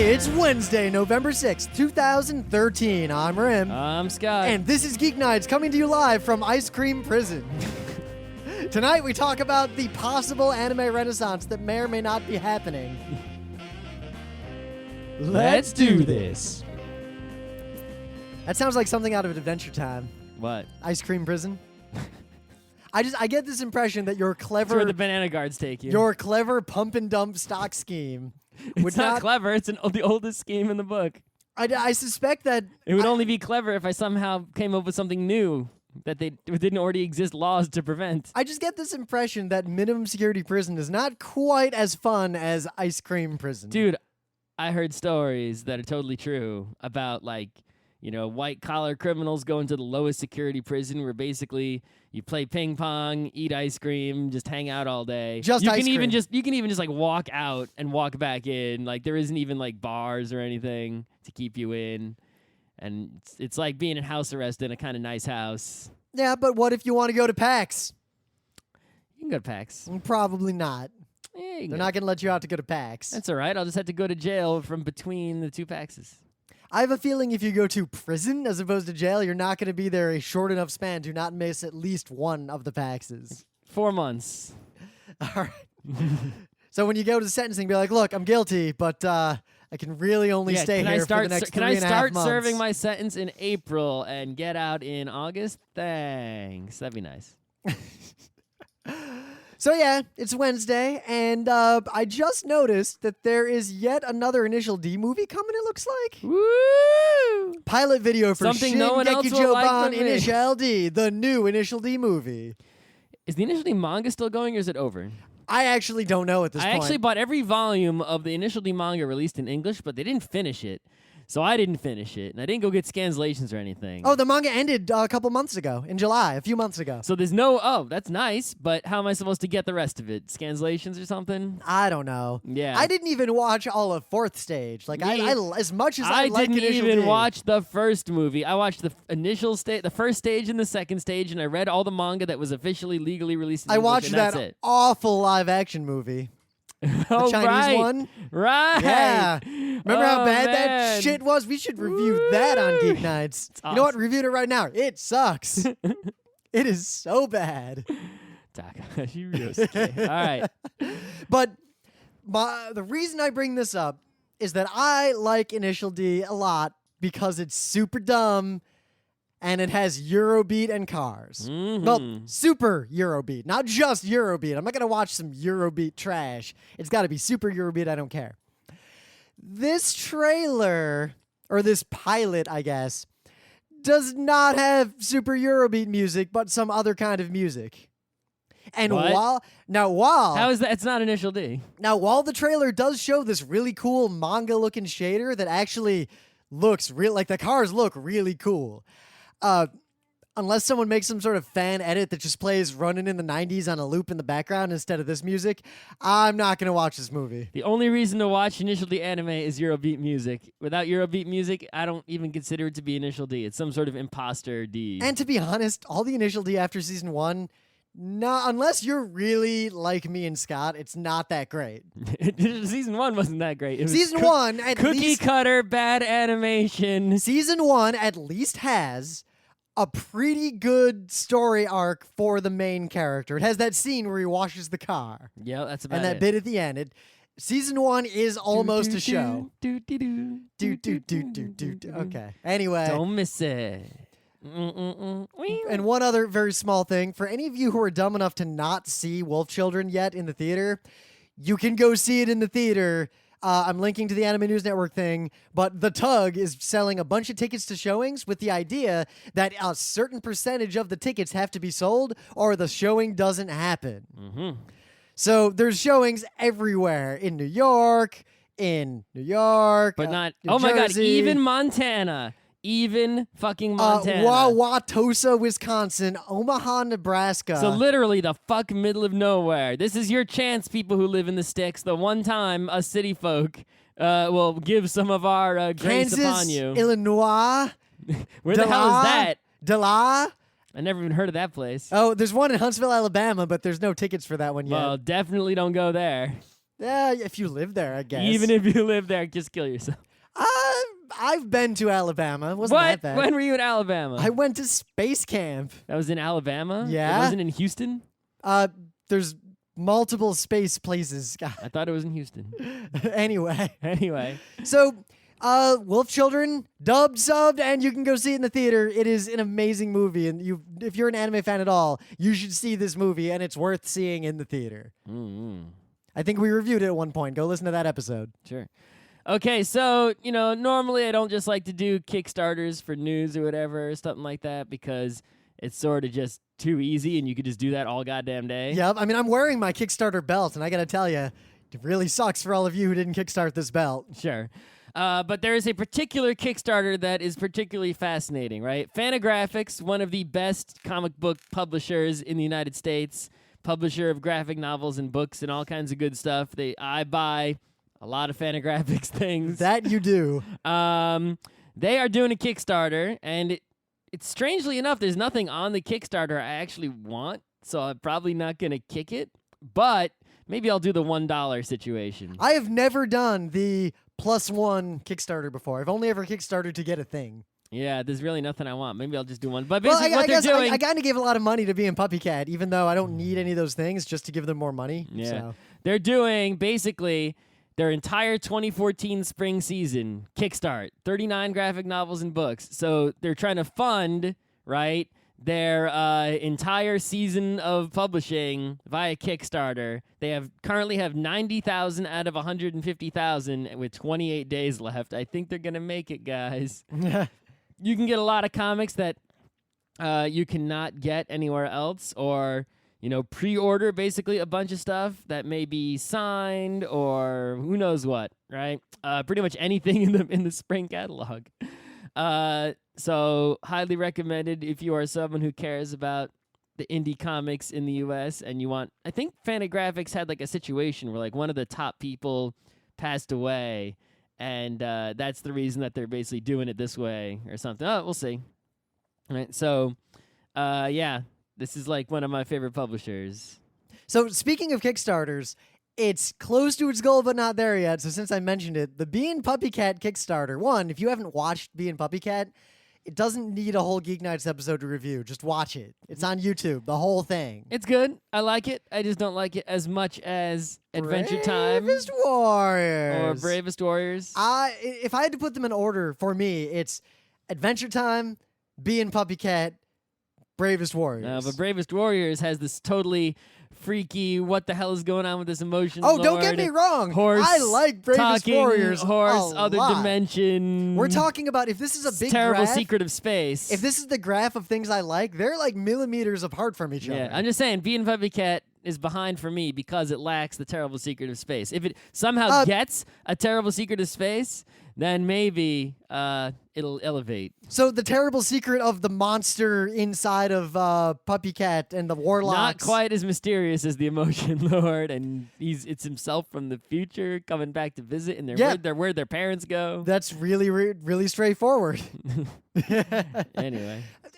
It's Wednesday, November 6th, 2013. I'm Rim. I'm Scott. And this is Geeknights coming to you live from Ice Cream Prison. Tonight we talk about the possible anime renaissance that may or may not be happening. Let's do this. That sounds like something out of Adventure Time. What? Ice Cream Prison. I get this impression that your clever... That's where the banana guards take you. Your clever pump and dump stock scheme it's not clever. It's the oldest scheme in the book. I suspect that... It would only be clever if I somehow came up with something new that didn't already exist laws to prevent. I just get this impression that minimum security prison is not quite as fun as Ice Cream Prison. Dude, I heard stories that are totally true about, white-collar criminals going to the lowest security prison where basically you play ping pong, eat ice cream, just hang out all day. You can even just walk out and walk back in. Like there isn't even like bars or anything to keep you in. And it's like being in house arrest in a kind of nice house. Yeah, but what if you want to go to PAX? You can go to PAX. Probably not. Yeah, They're not going to let you out to go to PAX. That's all right. I'll just have to go to jail from between the two PAXs. I have a feeling if you go to prison as opposed to jail, you're not going to be there a short enough span to not miss at least one of the PAXs. 4 months. All right. So when you go to the sentencing, be like, look, I'm guilty, but I can really only stay here for the next 3.5 months. Can I start serving my sentence in April and get out in August? Thanks. That'd be nice. So yeah, it's Wednesday, and I just noticed that there is yet another Initial D movie coming, it looks like. Woo! Pilot video for Something Shin no one else will like Joban but me. Initial D, the new Initial D movie. Is the Initial D manga still going, or is it over? I actually don't know at this point. I actually bought every volume of the Initial D manga released in English, but they didn't finish it. So I didn't finish it, and I didn't go get scanslations or anything. Oh, the manga ended a couple months ago, in July, a few months ago. So there's that's nice, but how am I supposed to get the rest of it? Scanslations or something? I don't know. Yeah. I didn't even watch all of Fourth Stage. Like, I as much as I like didn't Initial even D. watch the first movie. I watched the the first stage and the second stage, and I read all the manga that was officially legally released in English, watched and that that's it. awful live-action movie. Oh, Chinese right. one? Right. Yeah. Remember how bad that man. shit was? We should review that on Geeknights. It's You know what? awesome. Reviewed it right now. It sucks. It is so bad. You all right. But the reason I bring this up is that I like Initial D a lot because it's super dumb and it has Eurobeat and cars. Mm-hmm. Well, super Eurobeat, not just Eurobeat. I'm not going to watch some Eurobeat trash. It's got to be super Eurobeat. I don't care. This trailer, or this pilot, I guess, does not have super Eurobeat music, but some other kind of music. And What? while How is that? It's not Initial D. Now, while the trailer does show this really cool manga-looking shader that actually looks real, like the cars look really cool, unless someone makes some sort of fan edit that just plays Running in the 90s on a loop in the background instead of this music, I'm not going to watch this movie. The only reason to watch Initial D anime is Eurobeat music. Without Eurobeat music, I don't even consider it to be Initial D. It's some sort of imposter D. And to be honest, all the Initial D after season 1, unless you're really like me and Scott, it's not that great. Season 1 wasn't that great. It was Season 1, at cookie least... cutter, bad animation. Season 1 at least has a pretty good story arc for the main character. It has that scene where he washes the car. Yeah, that's about And that it. bit at the end. Season 1 is almost a show. Okay. Anyway. Don't miss it. And one other very small thing. For any of you who are dumb enough to not see Wolf Children yet in the theater, you can go see it in the theater. I'm linking to the Anime News Network thing, but The Tug is selling a bunch of tickets to showings with the idea that a certain percentage of the tickets have to be sold or the showing doesn't happen. Mm-hmm. So there's showings everywhere in New York, But not... New Oh my god, Jersey, even Montana. Even fucking Montana. Wauwatosa, Wisconsin, Omaha, Nebraska. So literally the fuck middle of nowhere. This is your chance, people who live in the sticks. The one time us city folk will give some of our grace Kansas, upon you. Illinois. Where the hell is that? Dela. I never even heard of that place. Oh, there's one in Huntsville, Alabama, but there's no tickets for that one yet. Well, definitely don't go there. Yeah, if you live there, I guess. Even if you live there, just kill yourself. I've been to Alabama. It wasn't that bad. When were you in Alabama? I went to space camp. That was in Alabama? Yeah. It wasn't in Houston? There's multiple space places. I thought it was in Houston. Anyway. So, Wolf Children, dubbed, subbed, and you can go see it in the theater. It is an amazing movie, and if you're an anime fan at all, you should see this movie, and it's worth seeing in the theater. Mm-hmm. I think we reviewed it at one point. Go listen to that episode. Sure. Okay, so, normally I don't just like to do Kickstarters for news or whatever, something like that, because it's sort of just too easy, and you could just do that all goddamn day. Yep. I mean, I'm wearing my Kickstarter belt, and I got to tell you, it really sucks for all of you who didn't kickstart this belt. Sure. But there is a particular Kickstarter that is particularly fascinating, right? Fantagraphics, one of the best comic book publishers in the United States, publisher of graphic novels and books and all kinds of good stuff. I buy a lot of Fantagraphics things. That you do. They are doing a Kickstarter, and it's strangely enough, there's nothing on the Kickstarter I actually want, so I'm probably not going to kick it, but maybe I'll do the $1 situation. I have never done the +1 Kickstarter before. I've only ever Kickstarted to get a thing. Yeah, there's really nothing I want. Maybe I'll just do one. But Well, basically I what they're guess doing... I kind of gave a lot of money to be in Puppycat, even though I don't need any of those things, just to give them more money. Yeah. So. They're doing, basically, their entire 2014 spring season kickstart, 39 graphic novels and books. So they're trying to fund, right, their entire season of publishing via Kickstarter. They currently have 90,000 out of 150,000 with 28 days left. I think they're going to make it, guys. You can get a lot of comics that you cannot get anywhere else, or pre-order basically a bunch of stuff that may be signed or who knows what, right? Pretty much anything in the spring catalog. So highly recommended if you are someone who cares about the indie comics in the US and you want. I think Fantagraphics had like a situation where like one of the top people passed away, and that's the reason that they're basically doing it this way or something. Oh, we'll see. All right, so yeah. This is like one of my favorite publishers. So speaking of Kickstarters, it's close to its goal, but not there yet. So since I mentioned it, the Bee and Puppycat Kickstarter. One, if you haven't watched Bee and Puppycat, it doesn't need a whole Geeknights episode to review. Just watch it. It's on YouTube, the whole thing. It's good. I like it. I just don't like it as much as Adventure Time. Bravest Warriors. Or Bravest Warriors. If I had to put them in order, for me, it's Adventure Time, Bee and Puppycat, Bravest Warriors. But Bravest Warriors has this totally freaky, what the hell is going on with this emotion? Oh, don't get me wrong. Horse I like Bravest talking, Warriors. Horse, a other lot. dimension. We're talking about if this is a big terrible graph, secret of space. If this is the graph of things I like, they're like millimeters apart from each other. Yeah, I'm just saying, Bee and Puppycat is behind for me because it lacks the terrible secret of space. If it somehow gets a terrible secret of space, then maybe it'll elevate. So the terrible secret of the monster inside of Puppycat and the warlocks. Not quite as mysterious as the Emotion Lord, and it's himself from the future coming back to visit, and where their parents go. That's really, really straightforward.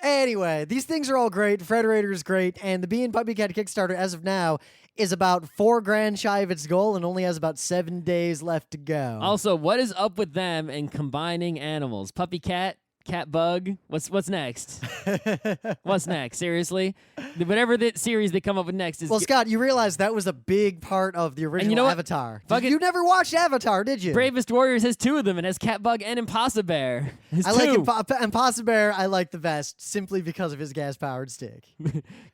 Anyway, these things are all great. Frederator is great, and the Bee and Puppycat Kickstarter, as of now, is about $4,000 shy of its goal and only has about 7 days left to go. Also, what is up with them and combining animals? Puppycat, cat bug. What's next? What's next? Seriously, whatever the series they come up with next is. Well, Scott, you realize that was a big part of the original Avatar. You never watched Avatar, did you? Bravest Warriors has 2 of them. It has cat bug and Impossible Bear. I like Impossible Bear. I like the best simply because of his gas-powered stick.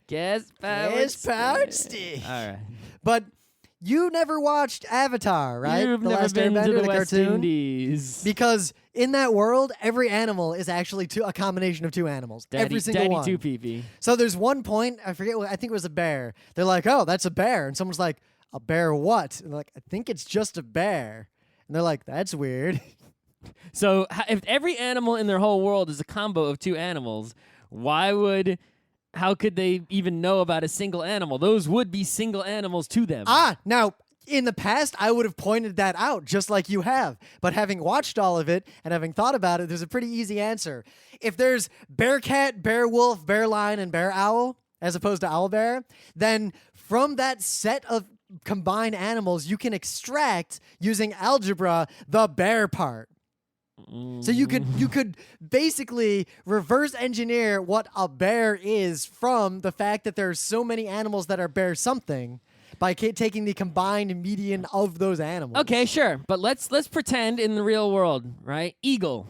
Gas-powered stick. All right, but. You never watched Avatar, right? You've the never Last been Airbender, to the the West cartoon. Indies. Because in that world, every animal is actually a combination of 2 animals. every single one. Daddy 2PP. So there's one point, I forget, I think it was a bear. They're like, oh, that's a bear. And someone's like, a bear what? And they're like, I think it's just a bear. And they're like, that's weird. So if every animal in their whole world is a combo of 2 animals, how could they even know about a single animal? Those would be single animals to them. Now, in the past, I would have pointed that out, just like you have. But having watched all of it and having thought about it, there's a pretty easy answer. If there's bear cat, bear wolf, bear lion, and bear owl, as opposed to owl bear, then from that set of combine animals, you can extract using algebra the bear part. So you could basically reverse engineer what a bear is from the fact that there's so many animals that are bear something by taking the combined median of those animals. Okay, sure. But let's pretend in the real world, right? Eagle.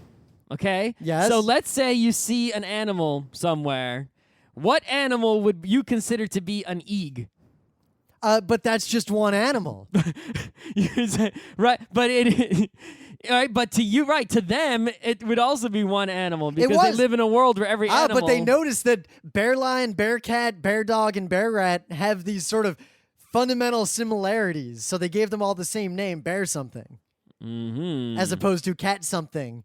Okay? Yes. So let's say you see an animal somewhere. What animal would you consider to be an eag? But that's just one animal. Right, but but to you, right, to them, it would also be one animal because they live in a world where every animal. But they noticed that bear lion, bear cat, bear dog, and bear rat have these sort of fundamental similarities, so they gave them all the same name, bear something, as opposed to cat something.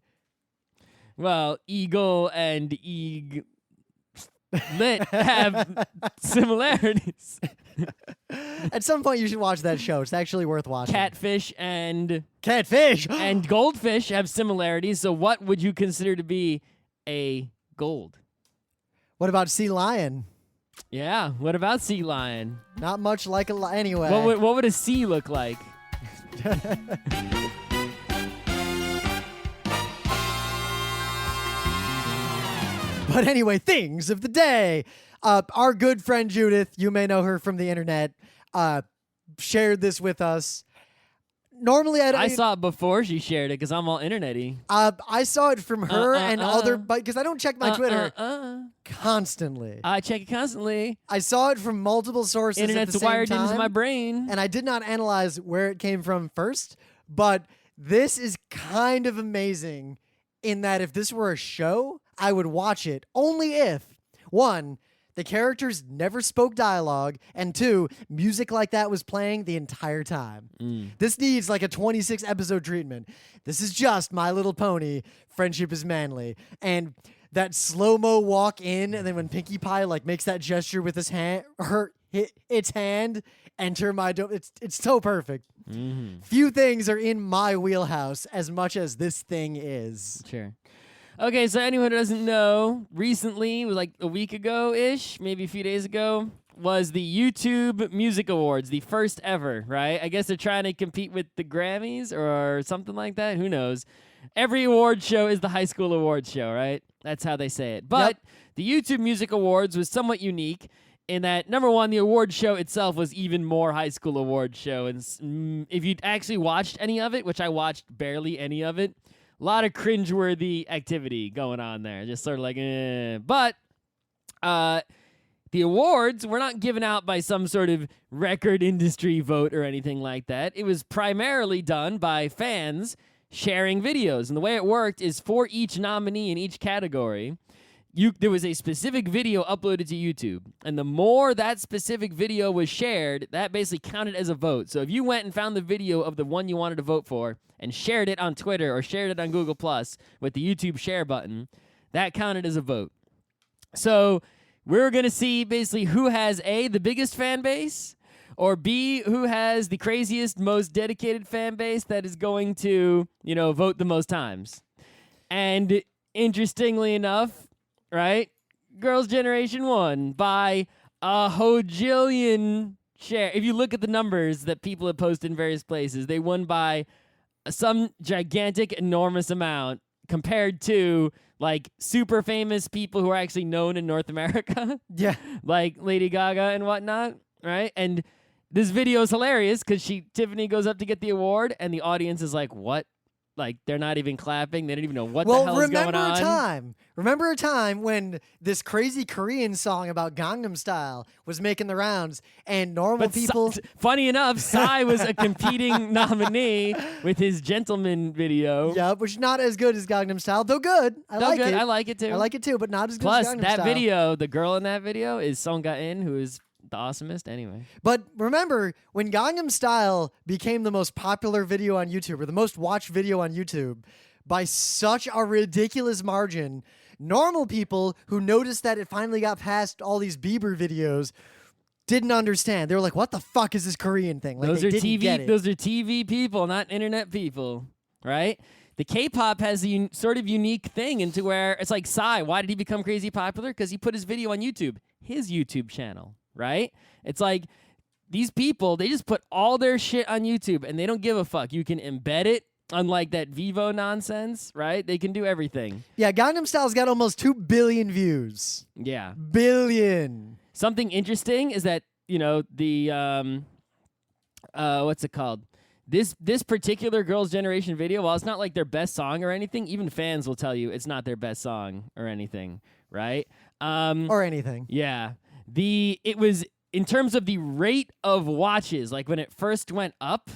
Well, eagle and eag lit have similarities. At some point, you should watch that show. It's actually worth watching. Catfish and goldfish have similarities. So, what would you consider to be a gold? What about sea lion? Yeah. What about sea lion? Not much like a lion. Anyway, what would a sea look like? But anyway, things of the day. Our good friend Judith, you may know her from the internet, shared this with us. Normally, I saw it before she shared it because I'm all internet-y. I saw it from her and other, because I don't check my Twitter constantly. I check it constantly. I saw it from multiple sources. Internet's at the same wired time, into my brain, and I did not analyze where it came from first. But this is kind of amazing in that if this were a show, I would watch it only if, one, the characters never spoke dialogue, and two, music like that was playing the entire time. This needs like a 26 episode treatment. This is just My Little Pony, Friendship is Manly. And that slow-mo walk in, and then when Pinkie Pie like makes that gesture with his hand, its hand, enter my it's so perfect. Few things are in my wheelhouse as much as this thing is. Sure. Okay, so anyone who doesn't know, recently, like a week ago-ish, maybe a few days ago, was the YouTube Music Awards, the first ever, right? I guess they're trying to compete with the Grammys or something like that. Who knows? Every award show is the high school awards show, right? That's how they say it. But the YouTube Music Awards was somewhat unique in that, number one, the award show itself was even more high school award show. And if you'd actually watched any of it, which I watched barely any of it, a lot of cringeworthy activity going on there. Just sort of like, But the awards were not given out by some sort of record industry vote or anything like that. It was primarily done by fans sharing videos. And the way it worked is for each nominee in each category, there was a specific video uploaded to YouTube. And the more that specific video was shared, that basically counted as a vote. So if you went and found the video of the one you wanted to vote for and shared it on Twitter or shared it on Google Plus with the YouTube share button, that counted as a vote. So we're going to see basically who has A, the biggest fan base, or B, who has the craziest, most dedicated fan base that is going to, vote the most times. And interestingly enough, right, Girls' Generation won by a hojillion share. If you look at the numbers that people have posted in various places, they won by some gigantic, enormous amount compared to like super famous people who are actually known in North America. Yeah. Like Lady Gaga and whatnot, right? And this video is hilarious because Tiffany goes up to get the award and the audience is like, what? Like, they're not even clapping. They don't even know what the hell is going on. Remember a time when this crazy Korean song about Gangnam Style was making the rounds, and normal people... Funny enough, Psy was a competing nominee with his Gentleman video. Yeah, which is not as good as Gangnam Style, though good. I like it. I like it, too. I like it, too, but not as good Plus, as Gangnam that Style. video, the girl in that video is Song Ga-in, who is the awesomest anyway. But remember, when Gangnam Style became the most popular video on YouTube, or the most watched video on YouTube, by such a ridiculous margin, normal people who noticed that it finally got past all these Bieber videos didn't understand. They were like, what the fuck is this Korean thing? Like, those they are didn't TV. get it. Those are TV people, not internet people, right? The K-pop has a sort of unique thing into where it's like Psy. Why did he become crazy popular? Because he put his video on YouTube, his YouTube channel. Right? It's like these people, they just put all their shit on YouTube and they don't give a fuck. You can embed it, unlike that Vivo nonsense, right? They can do everything. Yeah, Gangnam Style's got almost 2 billion views. Yeah. Billion. Something interesting is that, the what's it called? This particular Girls' Generation video, while it's not like their best song or anything, even fans will tell you it's not their best song or anything, right? Or anything. Yeah. It was, in terms of the rate of watches, like when it first went up,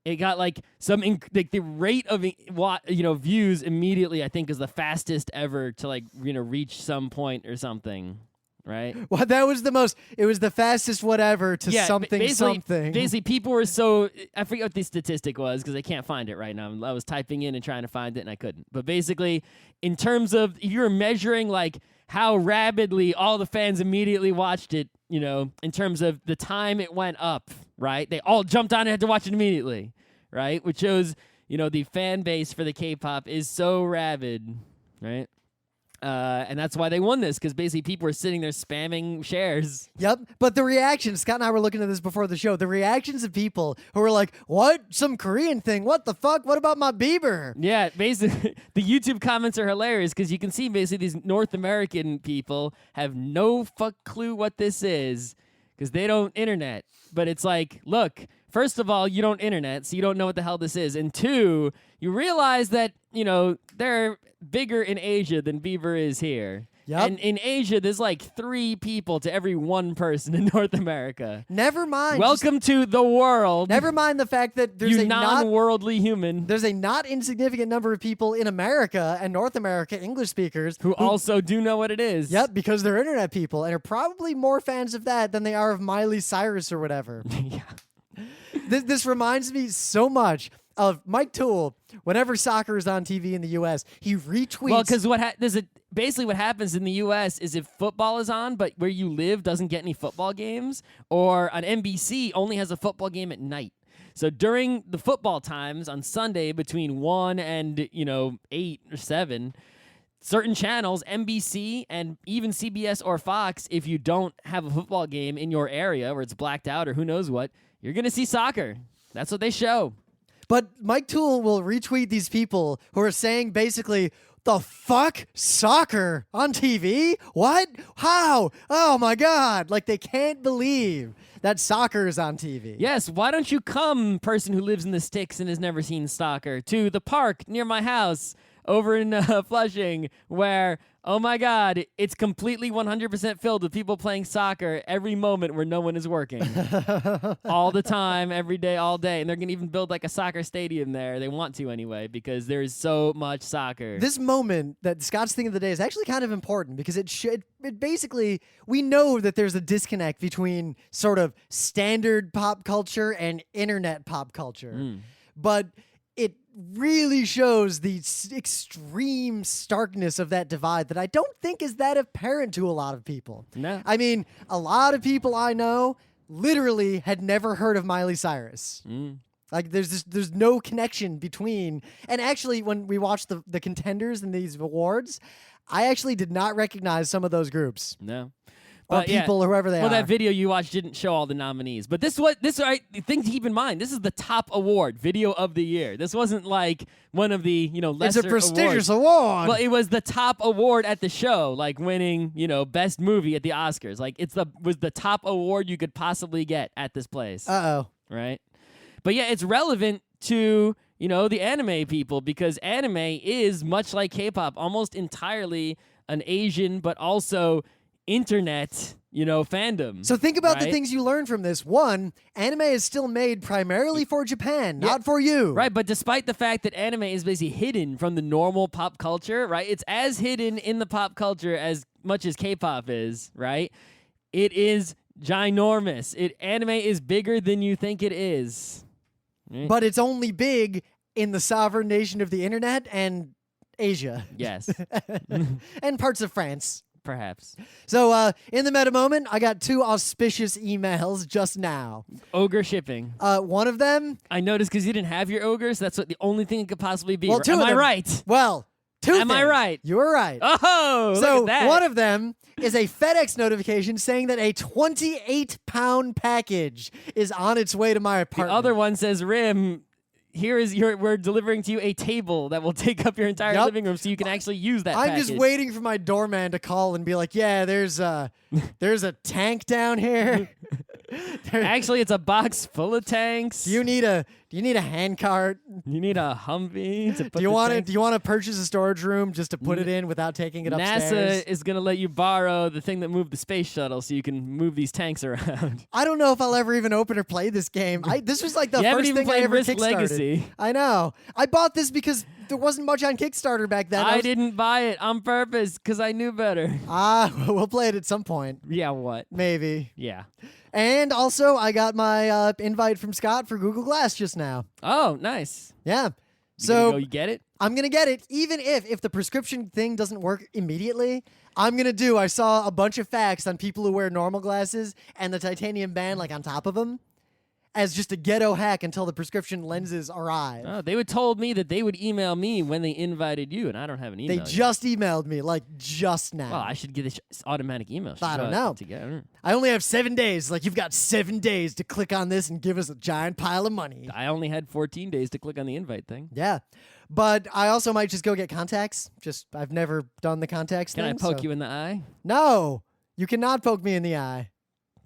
it got like the rate of views immediately, I think, is the fastest ever to reach some point or something, right? Well, it was the fastest whatever to something. Basically, people were so, I forget what the statistic was because I can't find it right now. I was typing in and trying to find it and I couldn't. But basically, in terms of, if you're measuring like how rapidly all the fans immediately watched it, in terms of the time it went up, right? They all jumped on and had to watch it immediately, right? Which shows, the fan base for the K-pop is so rabid, right? And that's why they won this, because basically people were sitting there spamming shares. Yep. But the reactions, Scott and I were looking at this before the show, the reactions of people who were like, what? Some Korean thing? What the fuck? What about my Bieber? Yeah, basically, the YouTube comments are hilarious because you can see basically these North American people have no fuck clue what this is because they don't internet. But it's like, look, first of all, you don't internet, so you don't know what the hell this is. And two, you realize that, they're bigger in Asia than Bieber is here. Yep. And in Asia, there's like 3 people to every 1 person in North America. Never mind. Welcome to the world. Never mind the fact that there's a non-worldly human. There's a not insignificant number of people in America and North America, English speakers, who also do know what it is. Yep, because they're internet people and are probably more fans of that than they are of Miley Cyrus or whatever. Yeah. This reminds me so much of Mike Toole. Whenever soccer is on TV in the U.S., he retweets. Well, because basically what happens in the U.S. is if football is on, but where you live doesn't get any football games, or on NBC only has a football game at night. So during the football times on Sunday between 1 and 8 or 7, certain channels, NBC and even CBS or Fox, if you don't have a football game in your area where it's blacked out or who knows what, you're going to see soccer. That's what they show. But Mike Toole will retweet these people who are saying basically, the fuck? Soccer on TV? What? How? Oh my God. Like they can't believe that soccer is on TV. Yes, why don't you come, person who lives in the sticks and has never seen soccer, to the park near my house over in Flushing where, oh my God, it's completely 100% filled with people playing soccer every moment where no one is working. All the time, every day, all day. And they're going to even build like a soccer stadium there. They want to anyway because there's so much soccer. This moment that Scott's thing of the day is actually kind of important because it basically, we know that there's a disconnect between sort of standard pop culture and internet pop culture. But it really shows the extreme starkness of that divide that I don't think is that apparent to a lot of people. No. I mean, a lot of people I know literally had never heard of Miley Cyrus. Like there's no connection between, and actually when we watched the contenders in these awards, I actually did not recognize some of those groups. No. Or people, or whoever they are. Well, that video you watched didn't show all the nominees. But this thing to keep in mind, this is the top award, Video of the Year. This wasn't like one of the, lesser It's a prestigious awards. award. Well, it was the top award at the show, like winning, best movie at the Oscars. Like was the top award you could possibly get at this place. Uh-oh. Right? But yeah, it's relevant to, the anime people because anime is much like K-pop, almost entirely an Asian but also internet, fandom. So think about right? the things you learn from this. One, anime is still made primarily for Japan, not for you. Right, but despite the fact that anime is basically hidden from the normal pop culture, right? It's as hidden in the pop culture as much as K-pop is, right? It is ginormous. Anime is bigger than you think it is. Right? But it's only big in the sovereign nation of the internet and Asia. Yes. And parts of France. Perhaps. So in the meta moment, I got 2 auspicious emails just now. Ogre shipping. One of them... I noticed because you didn't have your ogres. That's what the only thing it could possibly be. Well, 2 Am of I them, right? Well, 2 Am I right? You were right. Oh, so look at that. one of them is a FedEx notification saying that a 28-pound package is on its way to my The apartment. other one says, Rim, we're delivering to you a table that will take up your entire Yep. living room so you can actually use that I'm package. just waiting for my doorman to call and be like, yeah, there's a tank down here. Actually, it's a box full of tanks. Do you need a hand cart? You need a Humvee to put Do you the want tanks- to purchase a storage room just to put it in without taking it upstairs? NASA is going to let you borrow the thing that moved the space shuttle so you can move these tanks around. I don't know if I'll ever even open or play this game. This was like the You haven't first even thing I played ever Risk kickstarted. Legacy. I know. I bought this because there wasn't much on Kickstarter back then. I didn't buy it on purpose because I knew better. We'll play it at some point. Yeah, what? Maybe. Yeah. And also, I got my invite from Scott for Google Glass just now. Oh, nice. Yeah. You gonna So go, you get it? I'm gonna get it, even if the prescription thing doesn't work immediately. I saw a bunch of facts on people who wear normal glasses and the titanium band like on top of them, as just a ghetto hack until the prescription lenses arrive. Oh, they would told me that they would email me when they invited you, and I don't have an email. They yet. just emailed me like just now. Well, I should get this automatic email. I don't know. Together. I only have 7 days. Like, you've got 7 days to click on this and give us a giant pile of money. I only had 14 days to click on the invite thing. Yeah. But I also might just go get contacts. I've never done the contacts Can thing. I poke you in the eye? No, you cannot poke me in the eye.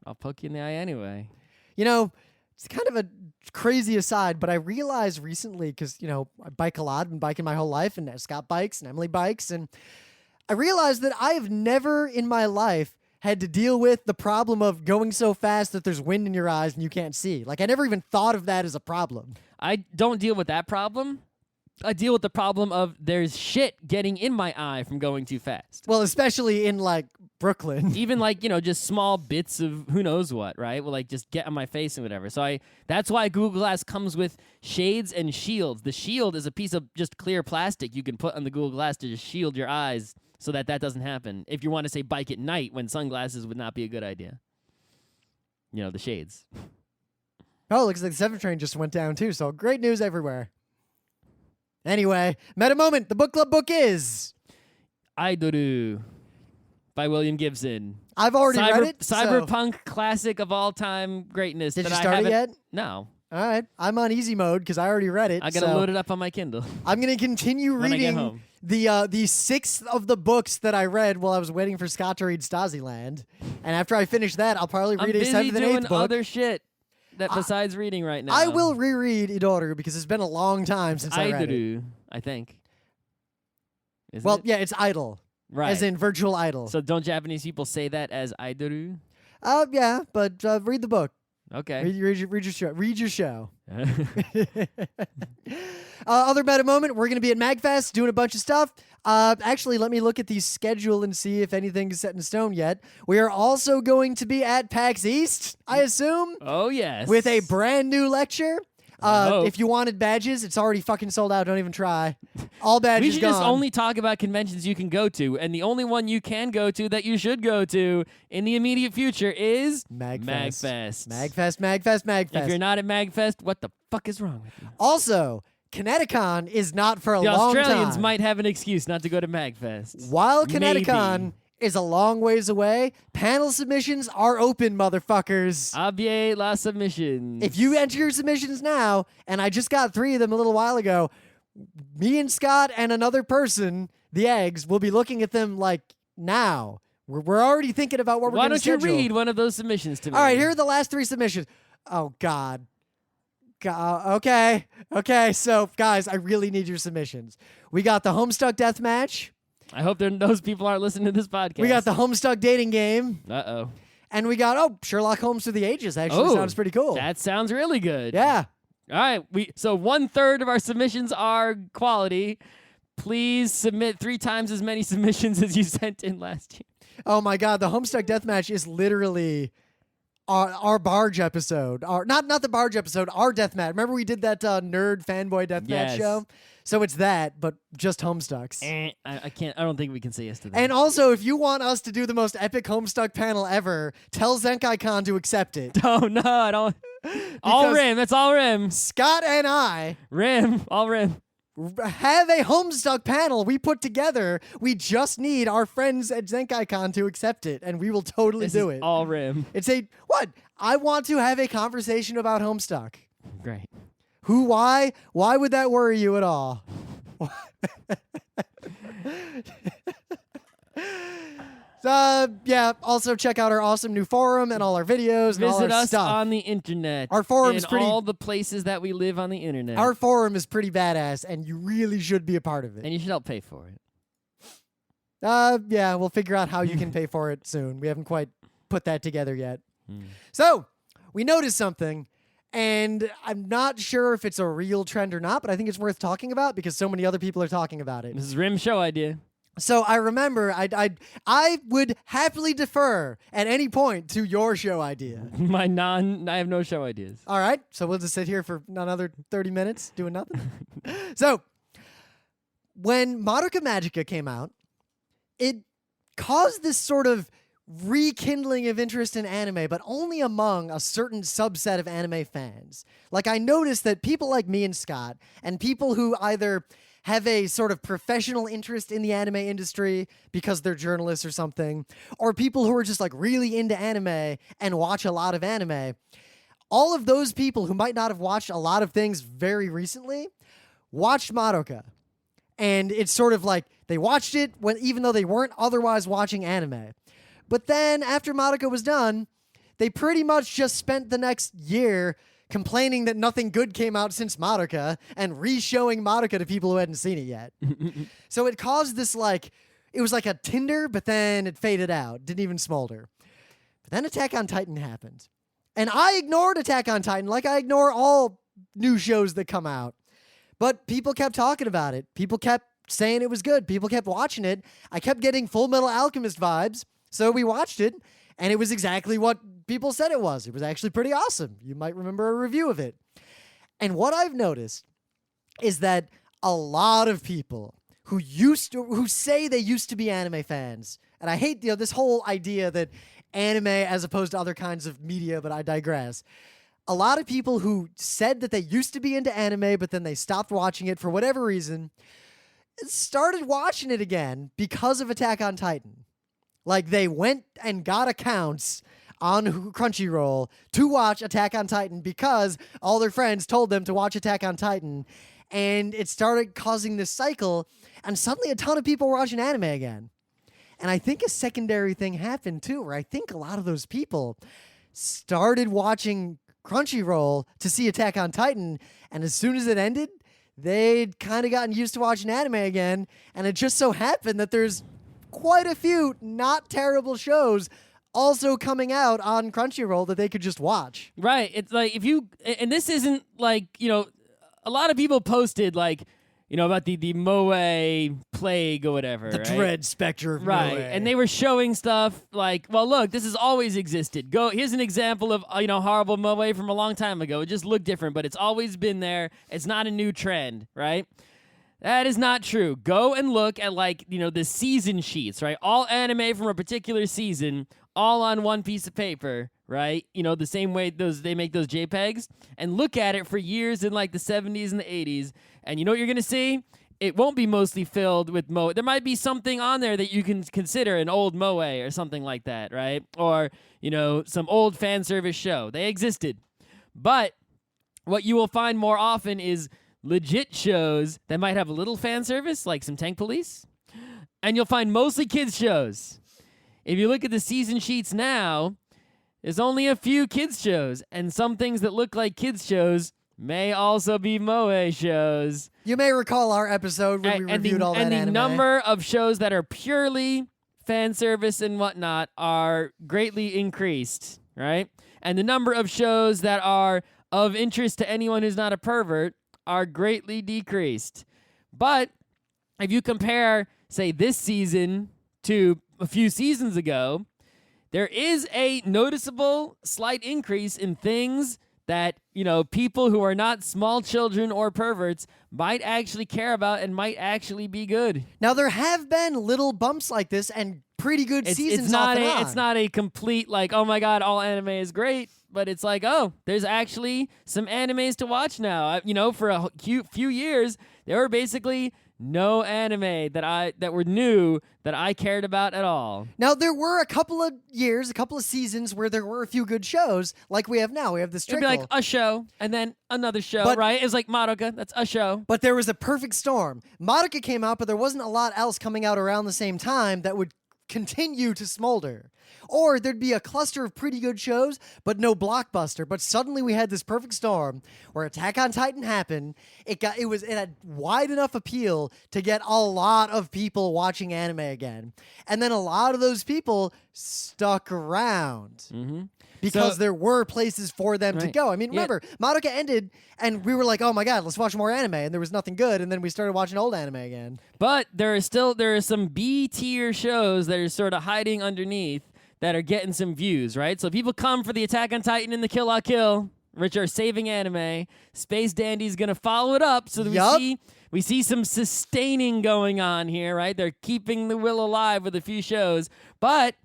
I'll poke you in the eye anyway. You know, it's kind of a crazy aside, but I realized recently, because, I bike a lot, I've been biking my whole life, and Scott bikes and Emily bikes, and I realized that I have never in my life had to deal with the problem of going so fast that there's wind in your eyes and you can't see. Like, I never even thought of that as a problem. I don't deal with that problem. I deal with the problem of there's shit getting in my eye from going too fast. Well, especially in, like, Brooklyn. Even like, just small bits of who knows what, right? Will like just get on my face and whatever. So that's why Google Glass comes with shades and shields. The shield is a piece of just clear plastic you can put on the Google Glass to just shield your eyes so that doesn't happen. If you want to say bike at night when sunglasses would not be a good idea. The shades. Oh, looks like the 7 train just went down too, so great news everywhere. Anyway, meta moment. The book club book is Aidoru by William Gibson. I've already read it. Cyberpunk classic of all time greatness. Did that you I start it haven't- yet? No. All right. I'm on easy mode because I already read it. I gotta load it up on my Kindle. I'm gonna continue When I get reading home. the sixth of the books that I read while I was waiting for Scott to read Stasiland. And after I finish that, I'll probably I'm read a busy seventh and doing eighth book. other shit that besides reading right now. I will reread Idoru because it's been a long time since I read it. Aidoru, I think. Isn't Well, it? yeah, it's idle, right. as in virtual idol. So don't Japanese people say that as Aidoru? Yeah, but read the book. Okay. Read your show. Read your show. Other meta moment, we're going to be at MagFest doing a bunch of stuff. Actually, let me look at the schedule and see if anything's set in stone yet. We are also going to be at PAX East, I assume, Oh, yes. with a brand new lecture. hope. If you wanted badges, it's already fucking sold out. Don't even try. All badges We should gone. just only talk about conventions you can go to, and the only one you can go to that you should go to in the immediate future is MagFest. MagFest. MagFest. If you're not at MagFest, what the fuck is wrong with you? Also, Kineticon is not for a The long time. Australians might have an excuse not to go to MagFest. While Kineticon Maybe. is a long ways away, panel submissions are open, motherfuckers. Abie la submissions. If you enter your submissions now, and I just got 3 of them a little while ago, me and Scott and another person, the eggs, will be looking at them like now. We're already thinking about what we're Why going to don't you schedule. read one of those submissions to me? All right, here are the last 3 submissions. Oh, God. Okay. So, guys, I really need your submissions. We got the Homestuck Deathmatch. I hope those people aren't listening to this podcast. We got the Homestuck Dating Game. Uh-oh. And we got, Sherlock Holmes Through the Ages. Actually sounds pretty cool. That sounds really good. Yeah. All right. So 1/3 of our submissions are quality. Please submit 3 times as many submissions as you sent in last year. Oh, my God. The Homestuck Deathmatch is literally our Barge episode. Not the Barge episode, our Deathmatch. Remember we did that nerd fanboy Deathmatch Yes. show? So it's that, but just Homestucks. I can't. I don't think we can say yes to that. And also, if you want us to do the most epic Homestuck panel ever, tell Zenkai-Con to accept it. Oh no, I don't. All Because- rim. That's all rim. Scott and I, Rim. All rim. have a Homestuck panel we put together. We just need our friends at ZenkaiCon to accept it, and we will totally do it. All Rim. It's what? I want to have a conversation about Homestuck. Great. Why? Why would that worry you at all? Yeah, also check out our awesome new forum and all our videos and all Visit our us stuff. on the internet. Our forum's in pretty... all the places that we live on the internet. Our forum is pretty badass, and you really should be a part of it. And you should help pay for it. Yeah, we'll figure out how you can pay for it soon. We haven't quite put that together yet. So, we noticed something, and I'm not sure if it's a real trend or not, but I think it's worth talking about because so many other people are talking about it. This is Rim's show idea. So I remember I would happily defer at any point to your show idea. I have no show ideas. All right, so we'll just sit here for another 30 minutes doing nothing. So when Madoka Magica came out, it caused this sort of rekindling of interest in anime, but only among a certain subset of anime fans. Like, I noticed that people like me and Scott, and people who either have a sort of professional interest in the anime industry because they're journalists or something, or people who are just like really into anime and watch a lot of anime, all of those people who might not have watched a lot of things very recently watched Madoka. And it's sort of like they watched it even though they weren't otherwise watching anime. But then after Madoka was done, they pretty much just spent the next year complaining that nothing good came out since Madoka and re-showing Madoka to people who hadn't seen it yet. So it caused this it was like a tinder, but then it faded out, didn't even smolder. But then Attack on Titan happened. And I ignored Attack on Titan like I ignore all new shows that come out. But people kept talking about it. People kept saying it was good. People kept watching it. I kept getting Full Metal Alchemist vibes. So we watched it, and it was exactly what people said it was. It was actually pretty awesome. You might remember a review of it. And what I've noticed is that a lot of people who say they used to be anime fans, and I hate this whole idea that anime as opposed to other kinds of media, but I digress. A lot of people who said that they used to be into anime, but then they stopped watching it for whatever reason, started watching it again because of Attack on Titan. Like, they went and got accounts on Crunchyroll to watch Attack on Titan because all their friends told them to watch Attack on Titan, and it started causing this cycle, and suddenly a ton of people were watching anime again. And I think a secondary thing happened too, where I think a lot of those people started watching Crunchyroll to see Attack on Titan, and as soon as it ended, they'd kind of gotten used to watching anime again, and it just so happened that there's quite a few not terrible shows also coming out on Crunchyroll that they could just watch. Right. It's like and this isn't like, a lot of people posted about the Moe plague or whatever. The right? dread specter of right. Moe. And they were showing stuff like, well, look, this has always existed. Here's an example of, horrible Moe from a long time ago. It just looked different, but it's always been there. It's not a new trend, right? That is not true. Go and look at the season sheets, right? All anime from a particular season, all on one piece of paper, right? The same way they make those JPEGs, and look at it for years in the 70s and the 80s, and you know what you're gonna see? It won't be mostly filled with Moe. There might be something on there that you can consider an old Moe or something like that, right? Or some old fan service show. They existed, but what you will find more often is legit shows that might have a little fan service, like some Tank Police, and you'll find mostly kids shows. If you look at the season sheets now, there's only a few kids shows, and some things that look like kids shows may also be Moe shows. You may recall our episode when we reviewed all that anime. And the number of shows that are purely fan service and whatnot are greatly increased, right? And the number of shows that are of interest to anyone who's not a pervert are greatly decreased. But if you compare, say, this season to a few seasons ago, there is a noticeable slight increase in things that, people who are not small children or perverts might actually care about and might actually be good. Now, there have been little bumps like this and pretty good seasons off and on. It's not a complete, oh my God, all anime is great. But it's there's actually some animes to watch now. For a few years, There were basically no anime that were new that I cared about at all. Now, there were a couple of years, a couple of seasons where there were a few good shows, like we have now. We have this It'd trickle. be like a show and then another show, But- right? It was like Madoka, that's a show. But there was a perfect storm. Madoka came out, but there wasn't a lot else coming out around the same time that would continue to smolder. Or there'd be a cluster of pretty good shows, but no blockbuster. But suddenly we had this perfect storm where Attack on Titan happened. It had wide enough appeal to get a lot of people watching anime again. And then a lot of those people stuck around. Mm-hmm. Because there were places for them to go. I mean, remember, Madoka ended, and we were like, oh my god, let's watch more anime. And there was nothing good, and then we started watching old anime again. But there are some B-tier shows that are sort of hiding underneath that are getting some views, right? So people come for the Attack on Titan and the Kill la Kill, which are saving anime. Space Dandy's going to follow it up so that we see some sustaining going on here, right? They're keeping the will alive with a few shows. But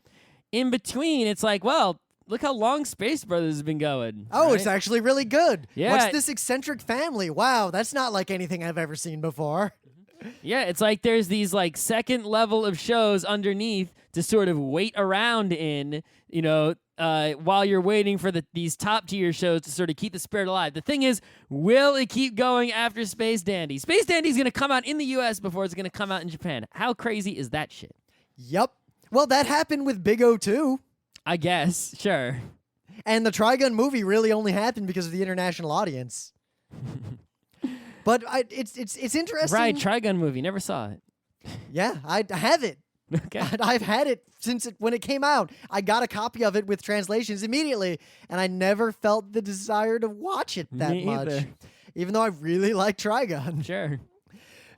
in between, it's like, well, look how long Space Brothers has been going. Oh, right? it's actually really good. Yeah. What's this eccentric family? Wow, that's not like anything I've ever seen before. Yeah, it's like there's these like second level of shows underneath to sort of wait around in, while you're waiting for these top tier shows to sort of keep the spirit alive. The thing is, will it keep going after Space Dandy? Space Dandy's going to come out in the US before it's going to come out in Japan. How crazy is that shit? Yep. Well, that happened with Big O too. I guess, sure. And the Trigun movie really only happened because of the international audience. But it's interesting. Right, Trigun movie. Never saw it. Yeah, I have it. Okay. I've had it since when it came out. I got a copy of it with translations immediately, and I never felt the desire to watch it that Me much. either. Even though I really like Trigun. Sure.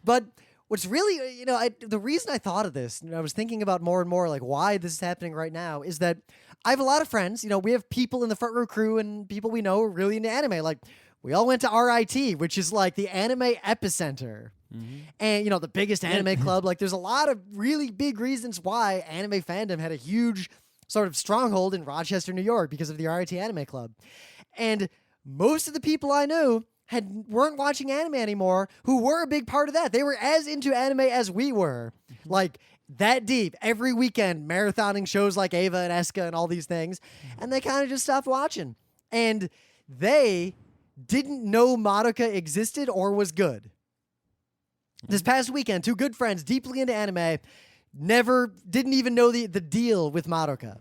But what's really, the reason I thought of this, and I was thinking about more and more like why this is happening right now, is that I have a lot of friends. We have people in the Front Row Crew and people we know are really into anime. Like, we all went to RIT, which is like the anime epicenter. Mm-hmm. And, the biggest anime club. Like, there's a lot of really big reasons why anime fandom had a huge sort of stronghold in Rochester, New York, because of the RIT Anime Club. And most of the people I knew weren't watching anime anymore, who were a big part of that. They were as into anime as we were. Like, that deep. Every weekend, marathoning shows like Ava and Eska and all these things. And they kind of just stopped watching. And they didn't know Madoka existed or was good. This past weekend, two good friends, deeply into anime, didn't even know the deal with Madoka.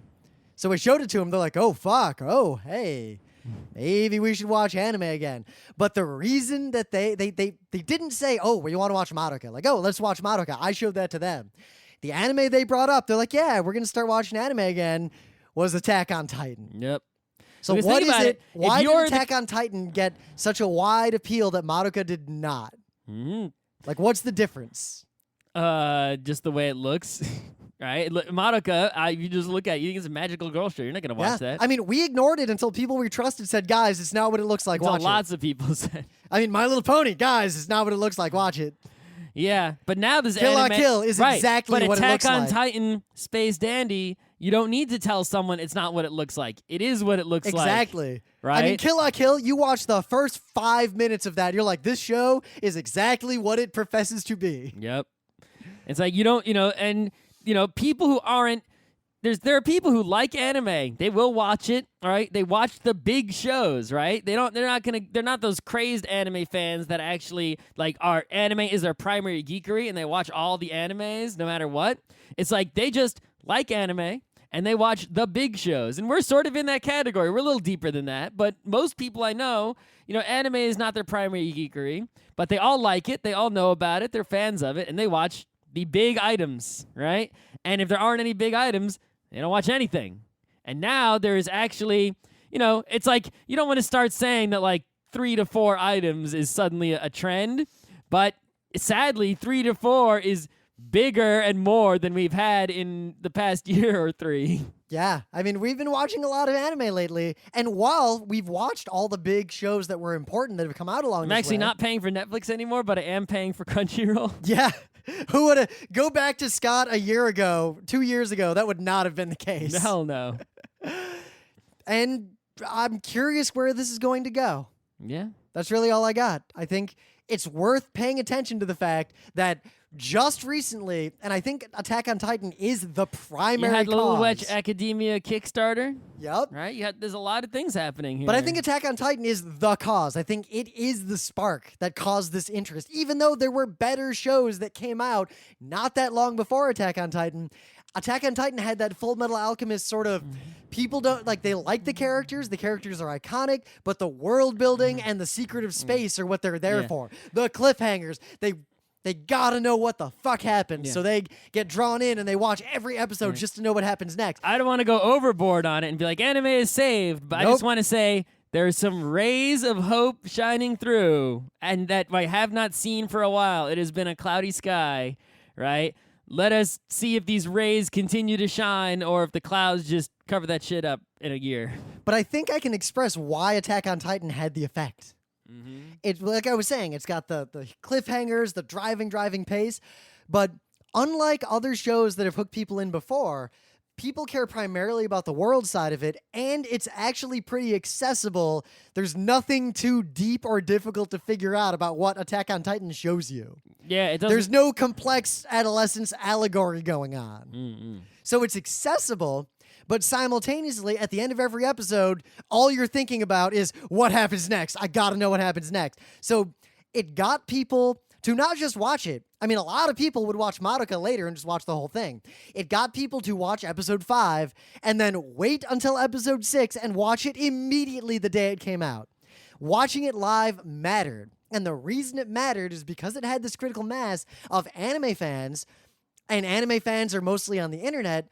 So I showed it to them. They're like, oh, fuck. Oh, hey. Maybe we should watch anime again. But the reason that they didn't say, oh, well, you want to watch Madoka? Like, oh, let's watch Madoka. I showed that to them. The anime they brought up, they're like, yeah, we're going to start watching anime again, was Attack on Titan. Yep. So Because what think is about it? it, Why if did you're Attack on Titan get such a wide appeal that Madoka did not? Mm-hmm. Like, what's the difference? Just the way it looks, right? Madoka, you just look at it, you think it's a magical girl show. You're not gonna watch that. I mean, we ignored it until people we trusted said, guys, it's not what it looks like, Until watch lots of people said. it. I mean, My Little Pony, guys, it's not what it looks like, watch it. Yeah, but now this Kill la anime... Kill is right, exactly but what it Attack looks on like. Titan, Space Dandy, you don't need to tell someone it's not what it looks like. It is what it looks like. Exactly. Right? I mean, Kill la Kill, you watch the first 5 minutes of that, you're like, this show is exactly what it professes to be. Yep. It's like, you don't, and, people who aren't... There are people who like anime. They will watch it, all right? They watch the big shows, right? They're not those crazed anime fans that actually anime is their primary geekery and they watch all the animes no matter what. It's like they just like anime and they watch the big shows. And we're sort of in that category. We're a little deeper than that, but most people I know, anime is not their primary geekery, but they all like it. They all know about it. They're fans of it and they watch the big items, right? And if there aren't any big items, they don't watch anything. And now there is actually, it's like you don't want to start saying that 3 to 4 items is suddenly a trend. But sadly, 3 to 4 is bigger and more than we've had in the past year or 3. Yeah. I mean, we've been watching a lot of anime lately. And while we've watched all the big shows that were important that have come out along I'm this actually way, not paying for Netflix anymore, but I am paying for Crunchyroll. Yeah. Who would have go back to Scott a year ago, 2 years ago? That would not have been the case. Hell no. And I'm curious where this is going to go. Yeah. That's really all I got. I think it's worth paying attention to the fact that just recently, and I think Attack on Titan is the primary You had cause. Little Witch Academia Kickstarter. Yep. Right? There's a lot of things happening here. But I think Attack on Titan is the cause. I think it is the spark that caused this interest. Even though there were better shows that came out not that long before Attack on Titan, Attack on Titan had that Full Metal Alchemist sort of, people don't, like, they like the characters are iconic, but the world building and the secret of space are what they're there for. The cliffhangers, they gotta know what the fuck happens, so they get drawn in and they watch every episode just to know what happens next. I don't want to go overboard on it and be like, anime is saved, but I just want to say there's some rays of hope shining through, and that I have not seen for a while. It has been a cloudy sky, right? Let us see if these rays continue to shine or if the clouds just cover that shit up in a year. But I think I can express why Attack on Titan had the effect. It's like I was saying, it's got the cliffhangers, the driving pace, but unlike other shows that have hooked people in before, people care primarily about the world side of it, and it's actually pretty accessible. There's nothing too deep or difficult to figure out about what Attack on Titan shows you. Yeah, it doesn't. There's no complex adolescence allegory going on. So it's accessible, but simultaneously, at the end of every episode, all you're thinking about is what happens next. I gotta know what happens next. So it got people to not just watch it. I mean, a lot of people would watch Madoka later and just watch the whole thing. It got people to watch episode 5 and then wait until episode 6 and watch it immediately the day it came out. Watching it live mattered. And the reason it mattered is because it had this critical mass of anime fans, and anime fans are mostly on the internet.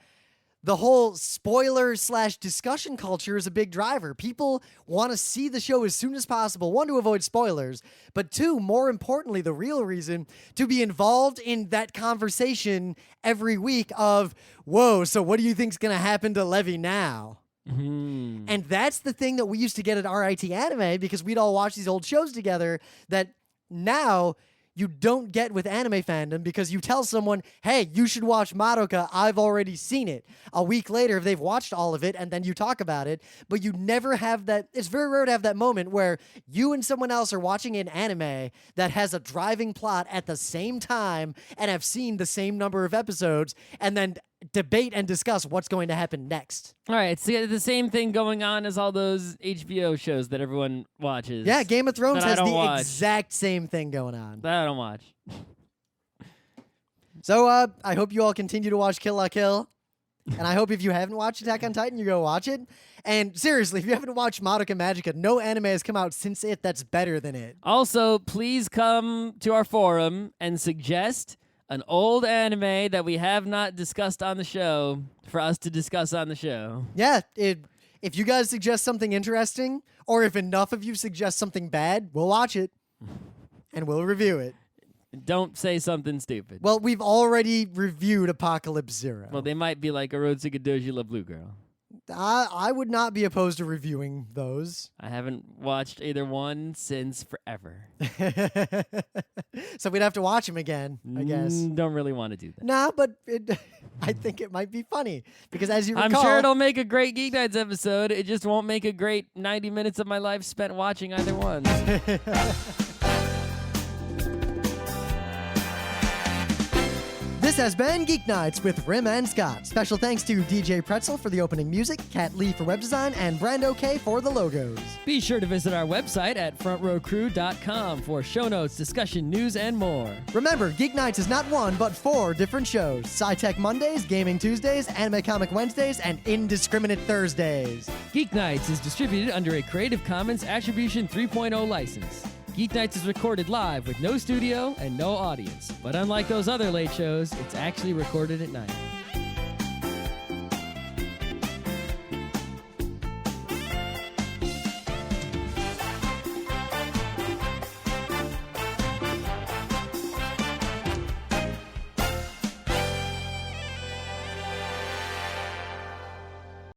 The whole spoiler/discussion culture is a big driver. People want to see the show as soon as possible. One, to avoid spoilers, but two, more importantly, the real reason, to be involved in that conversation every week of, whoa, so what do you think's going to happen to Levi now? And that's the thing that we used to get at RIT Anime, because we'd all watch these old shows together, that now you don't get with anime fandom, because you tell someone, hey, you should watch Madoka, I've already seen it. A week later, if they've watched all of it, and then you talk about it, but you never have that. It's very rare to have that moment where you and someone else are watching an anime that has a driving plot at the same time and have seen the same number of episodes, and then debate and discuss what's going to happen next. All right, so the same thing going on as all those HBO shows that everyone watches. Yeah, Game of Thrones has the exact same thing going on. That I don't watch. So I hope you all continue to watch Kill la Kill. And I hope if you haven't watched Attack on Titan, you go watch it. And seriously, if you haven't watched Madoka Magica, no anime has come out since it that's better than it. Also, please come to our forum and suggest an old anime that we have not discussed on the show for us to discuss on the show. Yeah, if you guys suggest something interesting, or if enough of you suggest something bad, we'll watch it. And we'll review it. Don't say something stupid. Well, we've already reviewed Apocalypse Zero. Well, they might be like Orotsuka Doji La Blue Girl. I would not be opposed to reviewing those. I haven't watched either one since forever. So we'd have to watch them again, I guess. Don't really want to do that. Nah, but I think it might be funny. Because as you recall... I'm sure it'll make a great Geeknights episode. It just won't make a great 90 minutes of my life spent watching either one. This has been Geeknights with Rim and Scott. Special thanks to DJ Pretzel for the opening music, Kat Lee for web design, and Brando K for the logos. Be sure to visit our website at frontrowcrew.com for show notes, discussion, news, and more. Remember, Geeknights is not one, but 4 different shows. Sci-Tech Mondays, Gaming Tuesdays, Anime Comic Wednesdays, and Indiscriminate Thursdays. Geeknights is distributed under a Creative Commons Attribution 3.0 license. Geeknights is recorded live with no studio and no audience. But unlike those other late shows, it's actually recorded at night.